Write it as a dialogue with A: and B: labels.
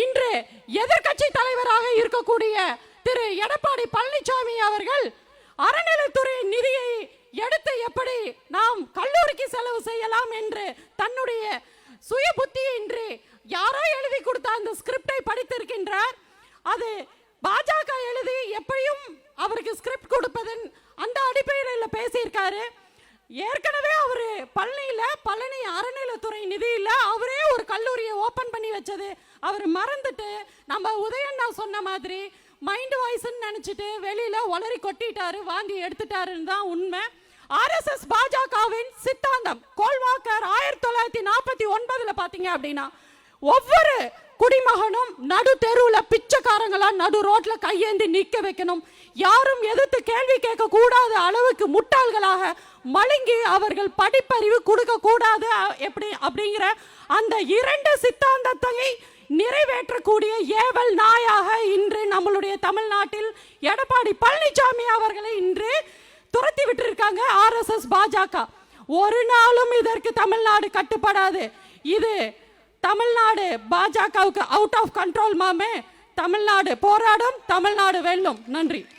A: இன்று எதிர்க்கட்சி தலைவராக இருக்கக்கூடிய திரு எடப்பாடி பழனிசாமி அவர்கள் அறநிலைத்துறை நிதியை எடுத்து எப்படி நாம் கல்லூரிக்கு செலவு செய்யலாம் என்று தன்னுடைய சுய புத்தியின்றி யாரோ எழுதி கொடுத்த அந்த ஸ்கிரிப்டை படித்திருக்கின்றார். அது பாஜக எழுதி எப்படியும் அவருக்கு ஸ்கிரிப்ட் கொடுப்பதன் அந்த அடிப்படையில் பேசியிருக்காரு. ஏற்கனவே அவரு பழனி அறநிலைத்துறை நிதியில அவரே ஒரு கல்லூரியை ஓபன் பண்ணி வச்சது அவர் மறந்துட்டு நம்ம உதயண்ணா சொன்ன மாதிரி மைண்ட் வாய்ஸ்ன்னு நினைச்சிட்டு வெளியில ஒளரி கொட்டிட்டாரு, வாந்தி எடுத்துட்டாருன்னு தான் உண்மை. RSS பாஜகவின் சித்தாந்தம் கோல்வாக்கர் 1949 பாத்தீங்க அப்படின்னா ஒவ்வொரு குடிமகனும் நடு தெருவுல பிச்சைக்காரங்களா நடு ரோட்ல கையேந்தி நிக்க வைக்கணும், யாரும் எதிர்த்து கேள்வி கேட்க கூடாத அளவுக்கு முட்டாள்களாக மழுங்கி அவர்கள் படிப்பறிவு கொடுக்க கூடாது எப்படி அப்படிங்கிற அந்த இரண்டு சித்தாந்தத்தை நிறைவேற்றக்கூடிய ஏவல் நாயாக இன்று நம்மளுடைய தமிழ்நாட்டில் எடப்பாடி பழனிசாமி அவர்களை இன்று துரத்தி விட்டிருக்காங்க RSS பாஜக. ஒரு நாளும் இதற்கு தமிழ்நாடு கட்டுப்படாது. இது தமிழ்நாடு பாஜகவுக்கு அவுட் ஆஃப் கண்ட்ரோல் மாமே. தமிழ்நாடு போராடும், தமிழ்நாடு வெல்லும். நன்றி.